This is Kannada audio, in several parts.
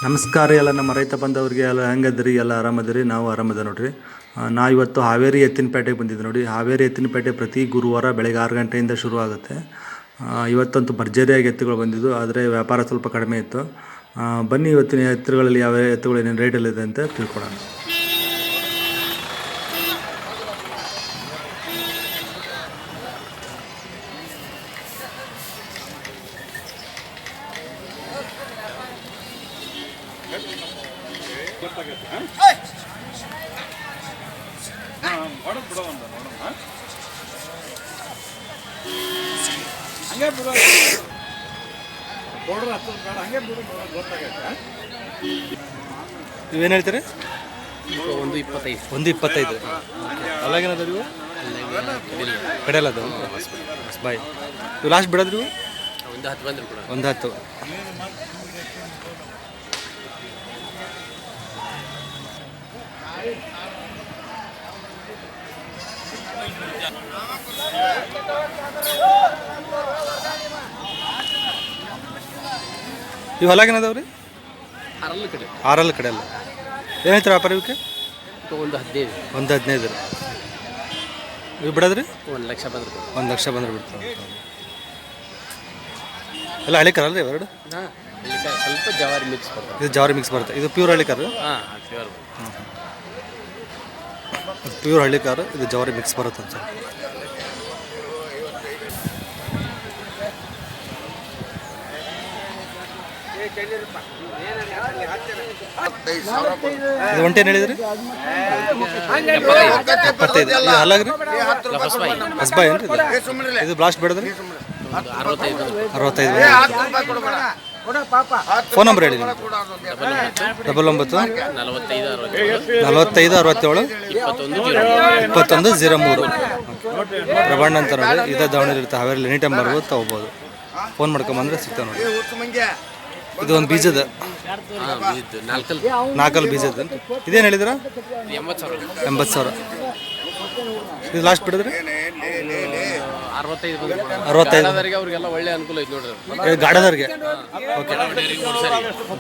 ನಮಸ್ಕಾರ ಎಲ್ಲ ನಮ್ಮ ರೈತ ಬಂದವರಿಗೆ ಎಲ್ಲ ಹೆಂಗದ್ರಿ ಎಲ್ಲ ಆರಾಮದಿರಿ ನಾವು ಆರಾಮದ ನೋಡ್ರಿ. ನಾವು ಇವತ್ತು ಹಾವೇರಿ ಎತ್ತಿನಪೇಟೆಗೆ ಬಂದಿದ್ದೆ ನೋಡಿ. ಹಾವೇರಿ ಎತ್ತಿನಪೇಟೆ ಪ್ರತಿ ಗುರುವಾರ ಬೆಳಗ್ಗೆ 6 ಗಂಟೆಯಿಂದ ಶುರು ಆಗುತ್ತೆ. ಇವತ್ತಂತೂ ಭರ್ಜರಿಯಾಗಿ ಎತ್ತುಗಳು ಬಂದಿದ್ದು, ಆದರೆ ವ್ಯಾಪಾರ ಸ್ವಲ್ಪ ಕಡಿಮೆ ಇತ್ತು. ಬನ್ನಿ ಇವತ್ತಿನ ಎತ್ತುಗಳಲ್ಲಿ ಯಾವ ಎತ್ತುಗಳು ಏನೇನು ರೇಟಲ್ಲಿದೆ ಅಂತ ತಿಳ್ಕೊಳ್ಳೋಣ. ಇವೇನು ಹೇಳ್ತೀರಿ? 1.25. 1.25. ಅಲ್ಲಾಗೇನದ ನೀವು ಕಡೆಯಲ್ಲ ಅದು ಬಾಯ್ ಇವು ಲಾಸ್ಟ್ ಬಿಡೋದ್ರಿ? 1.10 ಬಂದ್ರೆ ಕೂಡ 1.10. ಇವು ಹೊಲಾಗೇನದಾವ್ರಿ? 6 ಕಡೆ ಅಲ್ಲ. ಏನು ಹೇಳ್ತೀರ ವ್ಯಾಪಾರ ಇವಕ್ಕೆ? 1.15. 1.15. ಇವು ಬಿಡೋದ್ರಿ? 1 ಲಕ್ಷ ಬಂದ್ರೆ 1 ಲಕ್ಷ ಬಂದ್ರೆ ಬಿಡ್ತಾವೆ. ಎಲ್ಲ ಹಳ್ಳಿಕಾರಲ್ಲ ರೀ ಎರಡು? ಹಾಂ, ಸ್ವಲ್ಪ ಜವಾರಿ ಮಿಕ್ಸ್ ಬರ್ತದೆ. ಇದು ಜವಾರಿ ಮಿಕ್ಸ್ ಬರುತ್ತೆ. ಇದು ಪ್ಯೂರ್ ಹಳ್ಳಿಕಾರ? ಹಾಂ, ಪ್ಯೂರ್. ಪ್ಯೂರ್ ಹಳ್ಳಿಕಾರ, ಇದು ಜವಾರಿ ಮಿಕ್ಸ್ ಬರುತ್ತೆ ಅಂತ. ಇದು ಒಂಟೆ ಏನು ಹೇಳಿದ್ರಿ? 75. ಇದು ಹಲ್ಲಾಗ್ರಿ? ಹಸ್ಬಾಯ್ ಏನ್ರಿ ಇದು? ಇದು ಬ್ಲಾಸ್ಟ್ ಬೇಡದ್ರಿ? 65. ಫೋನ್ ನಂಬರ್ ಹೇಳಿ. 99 45 67 21 03. ಪ್ರಬಣ್ಣ ಅಂತ ನೋಡಿ. ಇದೇ ದಾವಣಗೆರೆ ಇರುತ್ತೆ. ಹಾವೇರಿ ಎನಿ ಟೈಮ್ ಬರ್ಬೋದು, ತಗೋಬೋದು. ಫೋನ್ ಮಾಡ್ಕೊಂಬಂದ್ರೆ ಸಿಗ್ತಾವೆ ನೋಡಿ. ಇದು ಒಂದು ಬೀಜದ 4 ಬೀಜದ. ಇದೇನು ಹೇಳಿದ್ರ? 80,000. ಇದು ಲಾಸ್ಟ್ ಬಿಡಿದ್ರಿ? 65. ಅವ್ರಿಗೆಲ್ಲ ಒಳ್ಳೆ ಅನುಕೂಲ ಐತೆ ನೋಡ್ರಿ. ಗಾಡದವ್ರಿಗೆ ಓಕೆ.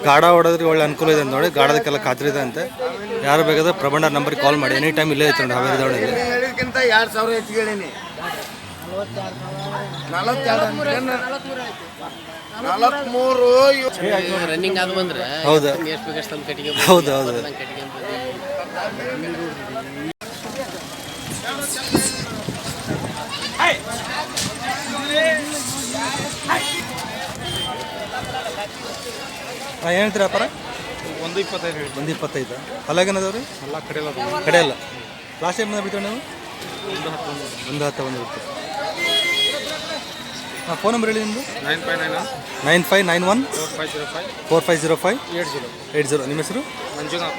ಗಾಡ ಹೊಡೋದ್ರಿಗೆ ಒಳ್ಳೆ ಅನುಕೂಲ ಇದೆ ನೋಡಿ. ಗಾಡದಕ್ಕೆಲ್ಲ ಖಾತ್ರಿ ಇದೆ ಅಂತೆ. ಯಾರು ಬೇಕಾದ್ರೆ ಪ್ರಬಂಧ ನಂಬರ್ಗೆ ಕಾಲ್ ಮಾಡಿ. ಎನಿ ಟೈಮ್ ಇಲ್ಲೇ ಐತೆ ನೋಡಿ ಹಾವೇರಿ ದಾವಣಗೆರೆ. 2,000 ಹೆಚ್ಚು ಹೇಳಿನಿ. 43 ರನ್ನಿಂಗ್ ಅದು ಬಂದ್ರೆ ಹೌದು ಎಷ್ಟು ಬೇಕಷ್ಟು ತಂದು ಕಟ್ಟಿಗೆ. ಹೌದು ಹೌದು. ಕಟ್ಟಿಗೆ ಅಂತ ಏನು ಹೇಳ್ತೀರಿ ವ್ಯಾಪಾರ? 1.25. 1.25. ಅಲ್ಲಾಗೇನದವ್ರಿ? ಎಲ್ಲ ಕಡೆ ಅಲ್ಲ. ಲಾಸ್ಟ್ ಟೈಮ್ ಬಿಡ್ತೀವಿ ನೀವು? 1.10 ಬಂದುಬಿಡ್ತೀವಿ. ಹಾಂ, ಫೋನ್ ನಂಬರ್ ಹೇಳಿ ನಿಮ್ಮದು? 9591 4505 80. ನಿಮ್ಮ ಹೆಸರು? ಮಂಜುನಾಥ್.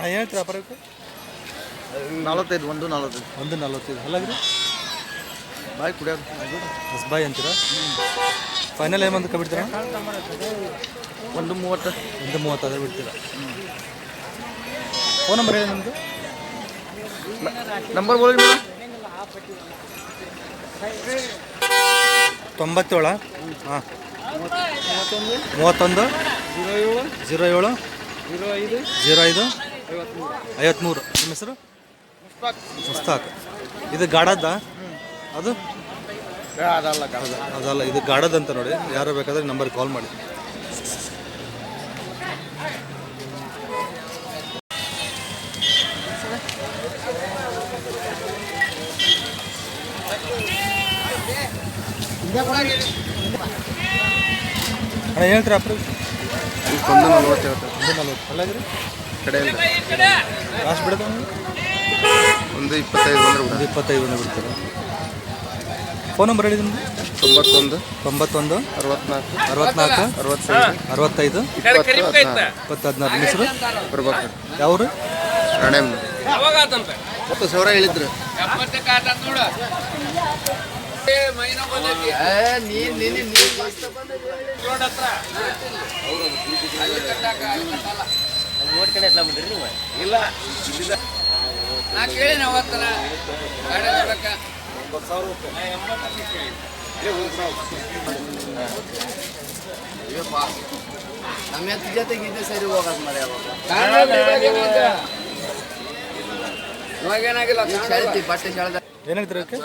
ಹಾಂ, ಏನು ಹೇಳ್ತೀರಿ ವ್ಯಾಪಾರಕ್ಕೆ? 45. 1.40. 1.45. ಅಲ್ಲಾಗ್ರಿ? ಬಾಯ್ ಕುಡಿಯೋದು ಹಸ್ಬಾಯ್ ಅಂತೀರಾ? ಫೈನಲ್ ಏನು ಬಂದು ಬಿಡ್ತೀರಾ? 1.30. 1.30 ಆದರೆ ಬಿಡ್ತೀರಾ? ಫೋನ್ ನಂಬರ್ ಹೇಳಿ ನಿಮ್ಮದು? ನಂಬರ್ ಬೋಳಿ ಮೇಡಮ್. 97. ಹಾಂ, 31 07 05 53. ನಿಮ್ಮ ಹೆಸರು? ಮುಸ್ತಾಕ್. ಇದು ಗಾಡದ್ದ? ಅದು ಅದಲ್ಲ, ಇದು ಗಾಡದಂತ ನೋಡಿ. ಯಾರು ಬೇಕಾದ್ರೆ ನಂಬರ್ಗೆ ಕಾಲ್ ಮಾಡಿ. ಅಣ್ಣ ಹೇಳ್ತೀರಾ ಅಪ್ಪ? 1.40. 1.40. ಅಲ್ಲಾಗ್ರಿ? ಕಡೆಯಿಂದ ಲಾಸ್ಟ್ ಬಿಡೋದು? 1.25 ಬಂದ್ರೆ 1.25 ಬಿಡ್ತಾರೆ. ಫೋನ್ ನಂಬರ್ ಹೇಳಿ ನಿಮ್ಮದು. 91 91 64 64 65 65 20 20 16. ನಿಮ್ಮ ಹೆಸರು ಪ್ರಭಾಕರ್ ಯಾವರು? ರಾಣೆಮ್ಮ. 10,000 ಹೇಳಿದ್ರು. ನಾ ಕೇಳಿನ ಅವತ್ತನ ನಮ್ಮ ಎತ್ತು ಜೊತೆಗೆ ಇದು ಸರಿ ಹೋಗೋದು ಮರೆ ಇವಾಗೇನಾಗಿಲ್ಲ ಬಟ್ಟೆ ಶಾಳದ ಏನಾಗ್ತಾರೆ ಅದಕ್ಕೆ?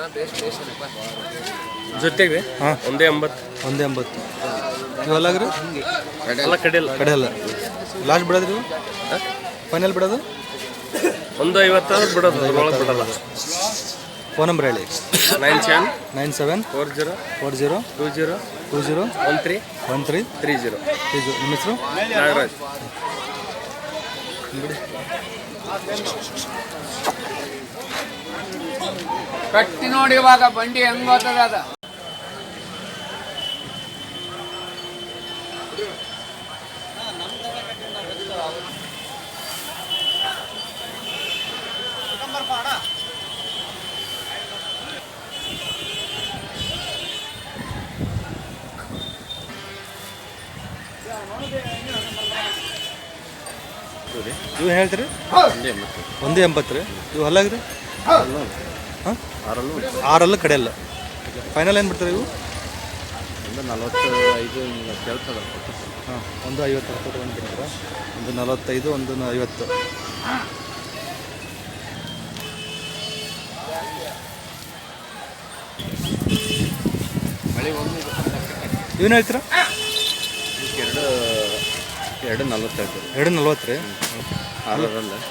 ಜೊತೆಗೆ ಹಾಂ 180 180. ಇವೆಲ್ಲಾಗ್ರಿ ಎಲ್ಲ ಕಡೆಯಲ್ಲ ಕಡೆ ಅಲ್ಲ. ಲಾಸ್ಟ್ ಬಿಡೋದ್ರಿ ಫೈನಲ್ ಬಿಡೋದು 150 ಬಿಡೋದು ಅದ್ರೊಳಗೆ ಬಿಡಲ್ಲ. ಫೋನ್ ನಂಬರ್ ಹೇಳಿ. 97 97 40 40 20 20 13 13 30. ನಿಮ್ಮ ಹೆಸರು? ನಾಗರಾಜ್. ಕಟ್ಟಿ ನೋಡಿ ಇವಾಗ ಬಂಡಿ ಹೆಂಗ್ ಹೋಗ್ತದ ಅದ. ಇವು ಹೇಳ್ತೀರಿ 180 ರೀ. ಇವು ಹಲ್ಲಾಗ್ರಿ ಹಾಂ 6 ಕಡೆ ಅಲ್ಲ. ಫೈನಲ್ ಏನು ಬಿಡ್ತಾರೆ ಇವು? 45 ಕೇಳ್ತದ. ಹಾಂ 150 ಒಂದು ಬಿಡ್ತಾರೆ. 145 150. ಇವನು ಹೇಳ್ತೀರಾ? 2.45 2.40 ರೀ. 6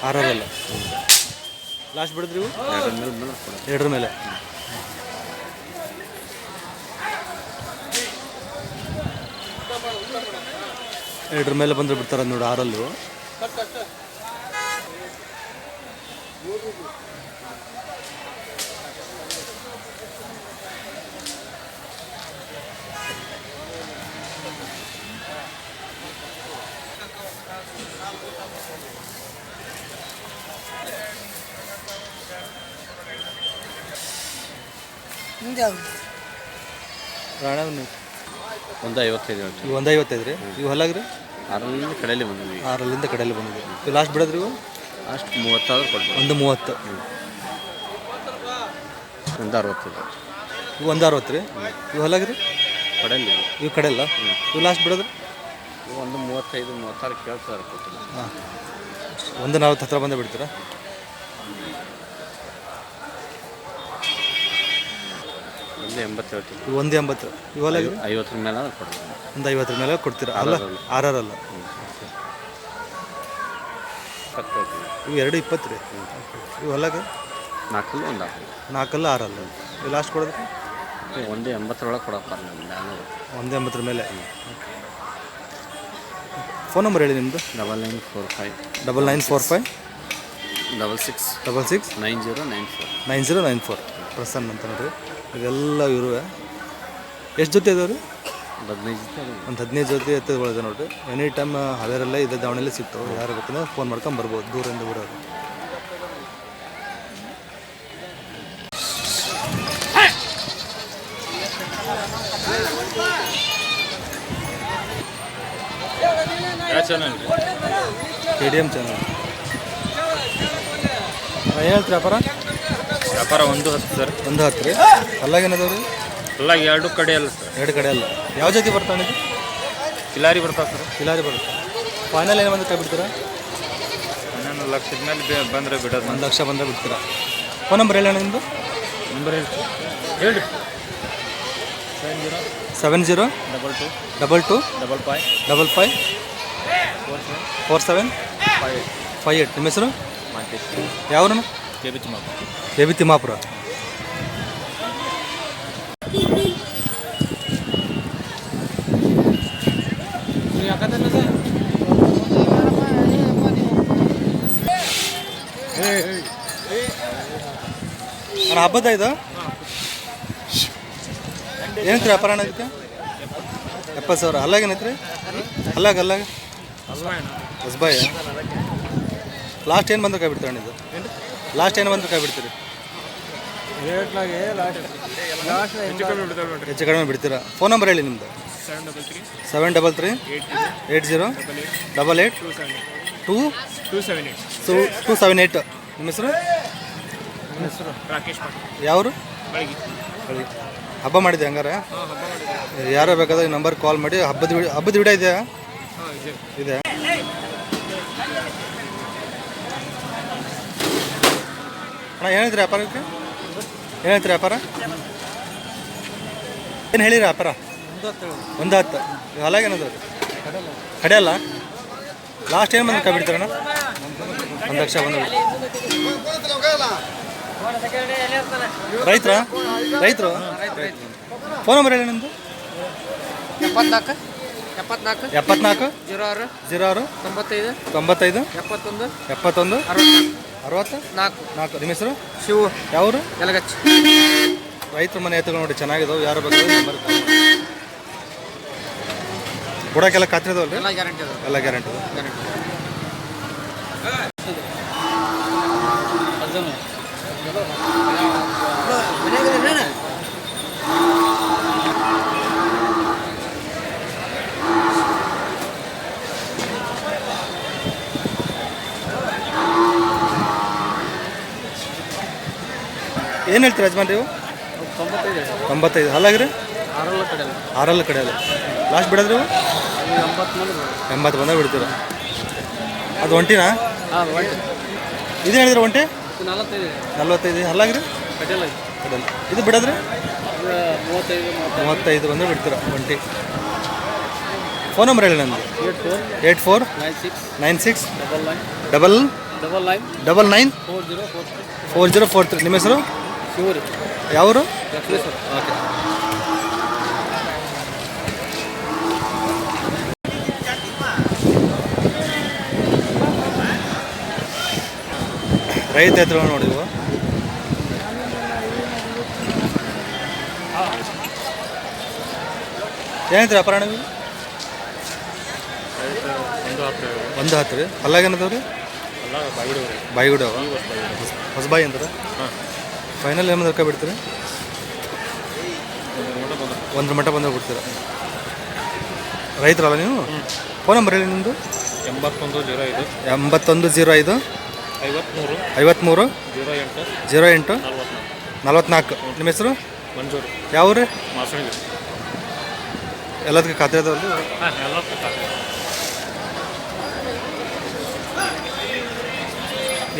6 ಲಾಸ್ಟ್ ಬಿಡಿದ್ರಿ ಇವು? 2 ಮೇಲೆ. ಎರಡರ ಮೇಲೆ ಬಂದರೆ ಬಿಡ್ತಾರೆ ನೋಡಿ 6. ರಾಣ 155 ಇವು 155 ರೀ. ಇವು ಹಲ್ಲಾಗ್ರಿ 6 ಕಡೆಯಲ್ಲಿ ಬಂದ್ವಿ. 6 ಕಡೆಯಲ್ಲಿ ಬಂದಿದೆ. ಇವು ಲಾಸ್ಟ್ ಬಿಡೋದ್ರಿ ಇವು? ಅಷ್ಟು 30 ಕೊಡ್ತೀವಿ. 130. 160 ಇವು 160 ರೀ. ಇವು ಹಲ್ಲಾಗ್ರಿ ಕಡೆಯಲ್ಲಿ ಇವು ಕಡೆ ಅಲ್ಲ. ಇವು ಲಾಸ್ಟ್ ಬಿಡೋದ್ರಿ? 135 36 ಕೇಳ್ತಾರೆ ಕೊಡ್ತೀನಿ. ಹಾಂ 140 ಹತ್ರ ಬಂದೇ ಬಿಡ್ತೀರಾ? 180 ಹೇಳ್ತೀವಿ. ಇವು 180. ಇವು ಹಲ್ಲಾಗ್ರಿ 50 ಮೇಲೆ ಕೊಡ್ತೀವಿ. 150 ಮೇಲೆ ಕೊಡ್ತೀರಾ? ಅಲ್ಲ 6 ಅಲ್ಲ. ಇವು 2.20 ರೀ. ಇವು ಹಲ್ಲಾಗ 4 ಒಂದು 4 6 ಅಲ್ಲ. ಇವು ಲಾಸ್ಟ್ ಕೊಡೋದು 180 ಒಳಗೆ ಕೊಡಪ್ಪ. 180 ಮೇಲೆ. ಫೋನ್ ನಂಬರ್ ಹೇಳಿ ನಿಮ್ಮದು. 9945 9945 66 66 9094 9094. ಪ್ರಸನ್ನ ಅಂತ ನೋಡ್ರಿ. ಇವೆಲ್ಲ ಇವರು ಎಷ್ಟು ಜೊತೆ ಇದಾವೆ ರೀ? 15 ಜೊತೆ ಒಂದು 15 ಜೊತೆ ಎತ್ತುಗಳಿದೆ ನೋಡ್ರಿ. ಎನಿ ಟೈಮ್ ಹಾವೇರಲ್ಲೇ ಇದೆ, ದಾವಣಗೆರೆಯಲ್ಲಿ ಸಿಗ್ತಾವೆ. ಯಾರು ಬೇಕಂದ್ರೆ ಫೋನ್ ಮಾಡ್ಕೊಂಡು ಬರ್ಬೋದು ದೂರಿಂದ ಊರವರು. KDM channel. ಏನು ಹೇಳ್ತೀರಿ ವ್ಯಾಪಾರ? ವ್ಯಾಪಾರ 110 ಸರ್. 110 ರೀ. ಅಲ್ಲಾಗೇನದವ್ರಿ? ಎಲ್ಲ 2 ಕಡೆ ಅಲ್ಲ ಸರ್. 2 ಕಡೆ ಅಲ್ಲ. ಯಾವ ಜಾತಿ ಬರ್ತಾನೆ? ಕಿಲಾರಿ ಬರ್ತಾವೆ ಸರ್. ಕಿಲಾರಿ ಬರುತ್ತೆ. ಫೈನಲ್ ಏನು ಬಂದು ಕೈ ಬಿಡ್ತೀರಾ? 1 ಲಕ್ಷದ ಮೇಲೆ ಬಂದರೆ ಬಿಡೋದು. 1 ಲಕ್ಷ ಬಂದರೆ ಬಿಡ್ತೀರಾ? ಫೋನ್ ನಂಬರ್ ಹೇಳಿ ನಿಮ್ಮದು. ನಂಬರ್ ಹೇಳಿ 70 22 22 55 55 47 58. ನಿಮ್ಮ ಹೆಸರು? ಯಾವ್ರನ್ನ? K B Timmapura. ಹಬ್ಬದ ಇದು ಏನಂತೀರಿ ವ್ಯಾಪಾರ ಅಣ್ಣ ಇದಕ್ಕೆ? 70,000. ಅಲ್ಲಾಗ ಏನೈತ್ರಿ? ಅಲ್ಲಾಗ ಹೊಸಬಾಯ. ಲಾಸ್ಟ್ ಏನು ಬಂದ್ರೆ ಕೈ ಬಿಡ್ತೀರಿ ಅಣ್ಣ ಇದು? ಲಾಸ್ಟ್ ಏನು ಬಂದ್ರೆ ಕೈ ಬಿಡ್ತೀರಿ? ಹೆಚ್ಚು ಕಡಿಮೆ ಬಿಡ್ತೀರಾ? ಫೋನ್ ನಂಬರ್ ಹೇಳಿ ನಿಮ್ಮದು. 733 80 88 278. ನಿಮ್ಮ ಹೆಸರು? ಯಾವರು? ಹಬ್ಬ ಮಾಡಿದೆ ಹಂಗಾರೆ? ಯಾರೋ ಬೇಕಾದ್ರೆ ಈ ನಂಬರ್ ಕಾಲ್ ಮಾಡಿ. ಹಬ್ಬದ ವಿಡಿಯೋ ಇದೆಯಾ? ಇದೆ. ಅಣ್ಣ ಏನಿದ್ರಿ ವ್ಯಾಪಾರಕ್ಕೆ? ಏನೈತ್ರಿ ವ್ಯಾಪಾರ? ಏನು ಹೇಳಿರಿ ವ್ಯಾಪಾರ? 110. ಹೊಲಾಗ ಏನದು? ಕಡೆಯಲ್ಲ. ಲಾಸ್ಟ್ ಏನು ಬಂದು ಕೈ ಬಿಡ್ತಾರಣ್ಣ? 1 ಲಕ್ಷ ಬಂದು. ರೈತರು ಫೋನ್ ನಂಬರ್ ಹೇಳಿ ನಿಮ್ಮದು. 74 74 06 06 95 71 71 64. ನಿಮ್ಮ ಹೆಸರು? ಶಿವು. ಯಾವರು? ಯಲಗಚ್ಚ. ರೈತರ ಮನೆ ಎತ್ತುಗಳು ನೋಡಿ ಚೆನ್ನಾಗಿದಾವೆ. ಯಾರು ಬೇಕಾದ್ರೆ ನಂಬರ್ ಬುಡಕ್ಕೆಲ್ಲ ಖಾತ್ರಿ ಅದಾವಲ್ರಿ? ಎಲ್ಲ ಗ್ಯಾರಂಟಿ ಅದ. ಎಲ್ಲ ಗ್ಯಾರಂಟಿ ಅದ. ಏನು ಹೇಳ್ತೀರಿ ಯಜಮಾನ್ರಿ ನೀವು? 95. ಅಲ್ಲಾಗ್ರಿ? 6 ಕಡೆ ಅಲ್ಲ. ಲಾಸ್ಟ್ ಬಿಡೋದ್ರಿ? 80 ಬಂದಾಗ ಬಿಡ್ತೀರ. ಅದು ಒಂಟಿನಾ? ಇದು ಹೇಳಿದ್ರೆ ಒಂಟಿ 45. ಅಲ್ಲಾಗ್ರಿ? ಕಡಲ್. ಇದು ಬಿಡೋದ್ರಿ? 35 ಬಂದರೆ ಬಿಡ್ತೀರ ಒಂಟಿ. ಫೋನ್ ನಂಬರ್ ಹೇಳಿ ನಂದು. 84 96 99 4043. ನಿಮ್ಮ ಹೆಸರು? ಯಾವರು? ಓಕೆ. ರೈತ ಎತ್ತುಗಳು ನೋಡಿ ಇವು. ಏನೈತ್ರಿ ವ್ಯಾಪಾರ ನೀವು? 110 ರೀ. ಅಲ್ಲಾಗ ಏನದವ್ರಿ? ಬಾಯಿಗುಡಿ ಅವ. ಹೊಸಬಾಯಿ ಅಂತಾರೆ. ಫೈನಲ್ ಏನು ಬಂದ್ರೆ ಬಿಡ್ತೀರಿ? 1 ಮಟ್ಟ ಬಂದಾಗ ಬಿಡ್ತೀರ. ರೈತರಲ್ಲ ನೀವು? ಫೋನ್ ನಂಬರ್ ಹೇಳಿ ನಿಮ್ಮದು. 8105 8105 53 08 44. ನಿಮ್ಮ ಹೆಸರು? ಮಂಜೂರು. ಯಾವ ರೀ? ಮಾಸಣಿ. ಎಲ್ಲದಕ್ಕೆ ಖಾತೆ ಅದಾವಲ್ರಿ?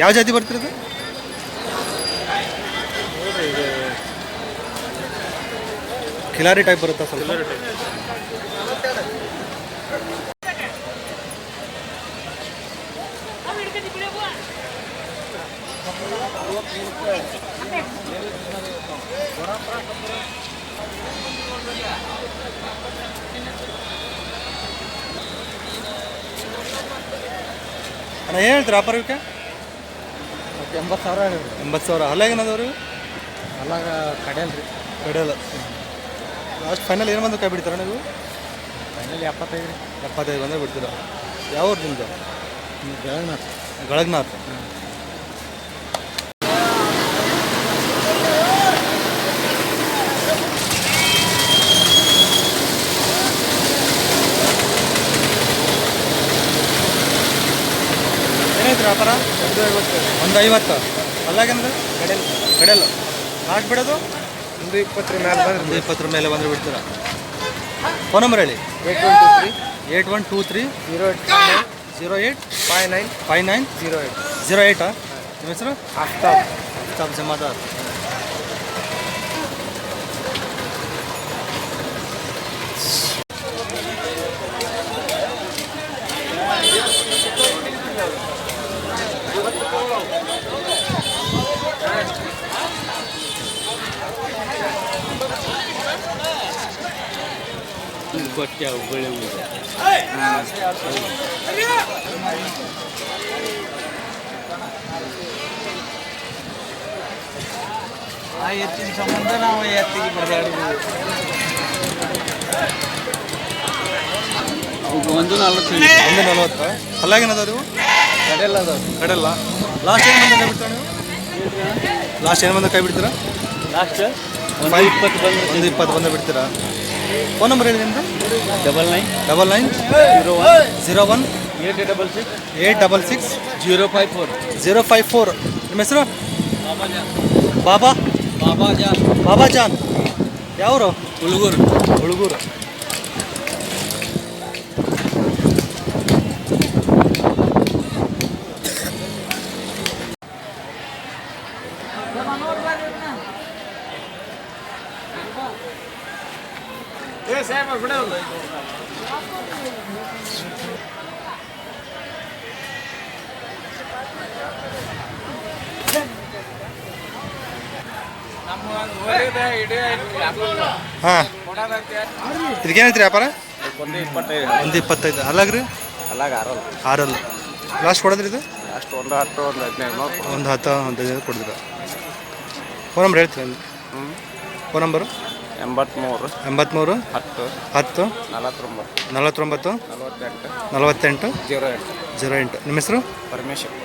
ಯಾವ ಜಾತಿ ಬರ್ತಿರೋದು? ಖಿಲಾರಿ ಟೈಪ್ ಬರುತ್ತಾ ಸ್ವಲ್ಪ? ಅಣ್ಣ ಏನು ಹೇಳ್ತೀರಾ ವ್ಯಾಪಾರಕ್ಕೆ? 80,000. 80,000. ಅಲ್ಲಾಗ ಏನದವ್ರಿ? ಅಲ್ಲಾಗ ಕಡೆಯಲ್ರಿ. ಕಡೆಯಲ್ಲ. ಲಾಸ್ಟ್ ಫೈನಲ್ ಏನು ಬಂದು ಕೈ ಬಿಡ್ತಾರ ನೀವು? ಫೈನಲ್ 75. 75 ಬಂದರೆ ಬಿಡ್ತೀರ. ಯಾವ ಊರು ನಿಮ್ಮದು? ಗಳಗ್ನಾಥ್. ಏನೈತ್ರಿ ವ್ಯಾಪಾರ? 150. ಅಲ್ಲಾಗಂದ್ರೆ? ಕಡೆಯಲ್ಲ. ಲಾಸ್ಟ್ ಬಿಡೋದು? 120 ಮೇಲೆ ಬಂದರೆ ಬಿಡ್ತೀರಾ. ಫೋನ್ ನಂಬರ್ ಹೇಳಿ. 8123 08 59 08. ನಿಮ್ಮ ಹೆಸರು? ಆಫ್ತಾಬ್ ಜಮಾದಾರ್. ಬಟ್ಟೆ ಹುಬ್ಬಳ್ಳಿ ಎತ್ತಿನ ಸಂಬಂಧ ನಾವು ಎತ್ತಿಗೆ ಬಡಿದಾಡಿದ್ವಿ. ಒಂದು 40 ಒಂದು 40. ಅಲ್ಲಾಗೇನದಾವ ನೀವು ಕಡೆಲ್ಲ ಅದಾವ. ಕಡೆಲ್ಲ ಲಾಸ್ಟ್ ಏನು ಬಂದ ಕೈ ಬಿಡ್ತೀರಾ ನೀವು? ಲಾಸ್ಟ್ ಏನು ಬಂದ ಕೈ ಬಿಡ್ತೀರಾ? ಲಾಸ್ಟ್ 120 ಬಂದು 120 ಬಂದ ಬಿಡ್ತೀರಾ? ಫೋನ್ ನಂಬರ್ ಹೇಳಿ ನಿಮ್ಮದು. 99 01 866 866 054 054. ನಿಮ್ಮ ಹೆಸರು? ಬಾಬಾ ಬಾಬಾ ಜಾನ್. ಯಾವರು? ಹುಳುಗೂರು. ಹಾಂ, ಇದಕ್ಕೇನೈತ್ರಿ ವ್ಯಾಪಾರ? 125. ಅಲ್ಲಾಗ್ರಿ? ಆರಲ್ಲ. ಲಾಸ್ಟ್ ಕೊಡೋದ್ರಿ ಇದು? ಅಷ್ಟು 10 15 15 ಕೊಡಿದ್ರ. ಫೋನ್ ನಂಬರ್ ಹೇಳ್ತೀರ? Phone number? 83 83 10 10 49 48 08. ನಿಮ್ಮ ಹೆಸರು? ಪರಮೇಶ್ವರ್.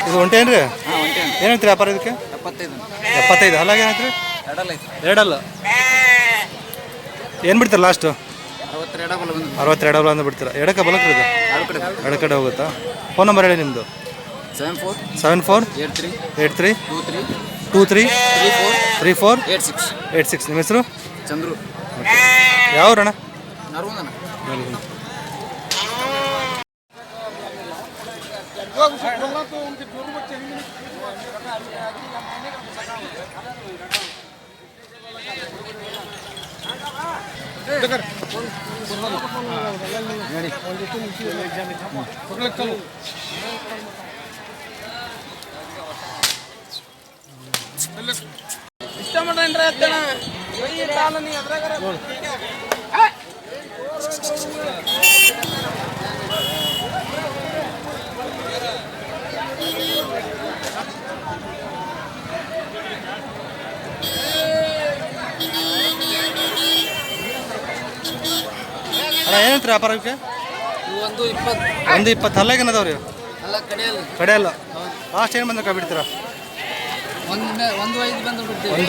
ಇದು ಒಂಟೇನ್ರಿ? ಏನೈತ್ರಿ ವ್ಯಾಪಾರ ಇದಕ್ಕೆ? 75. ಅಲ್ಲಾಗ ಏನೈತ್ರಿ? ಎರಡಲ್ಲ. ಏನು ಬಿಡ್ತೀರ ಲಾಸ್ಟು? 62 ಅಂದು ಬಿಡ್ತೀರಾ? ಎಡಕ್ಕೆ ಬಲಕ್ರಿ ಇದು? ಎಡಕಡೆ ಹೋಗುತ್ತಾ? ಫೋನ್ ನಂಬರ್ ಹೇಳಿ ನಿಮ್ಮದು. 74 83 23 34 86. ನಿಮ್ಮ ಹೆಸರು? ಚಂದ್ರು. ಯಾವ್ರಣ್ಣ? ಇಷ್ಟ ಮಾಡ್ರಿ ಅತ್ತಣ. ಅಣ್ಣ ಏನೈತ್ರಿ ವ್ಯಾಪಾರಕ್ಕೆ? 120. ಅಲ್ಲಾಗ ಏನದಾವ್ರಿ? ಕಡೆ ಅಲ್ಲ. ಲಾಸ್ಟ್ ಏನು ಬಂದ ಕೈ ಬಿಡ್ತೀರಾ? 1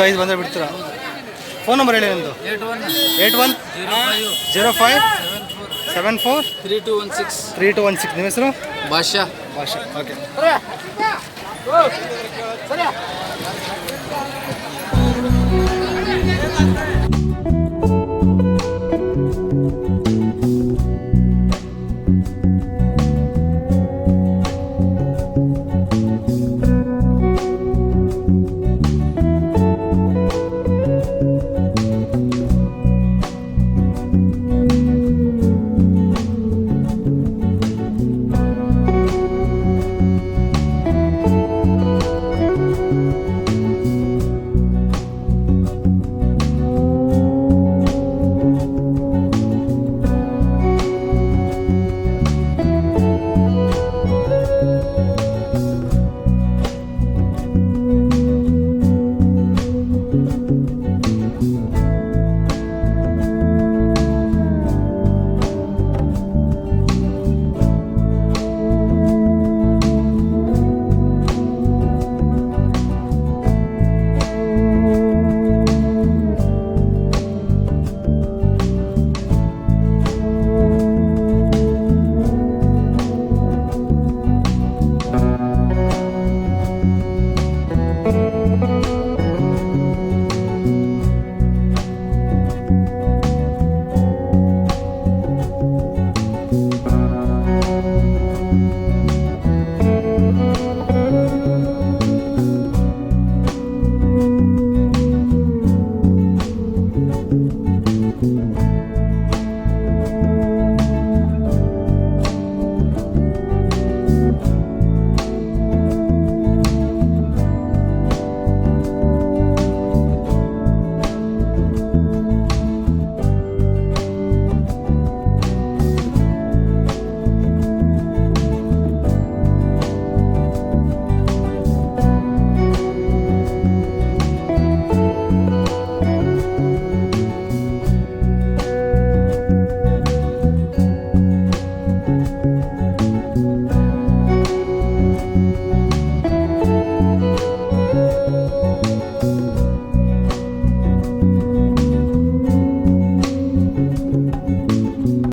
5 ಬಂದ ಬಿಡ್ತೀರಾ? ಫೋನ್ ನಂಬರ್ ಹೇಳಿ ನಿಮ್ಮದು. 81 05 74 3216. ನಿಮ್ಮ ಹೆಸರು? ಭಾಷಾ. ಓಕೆ.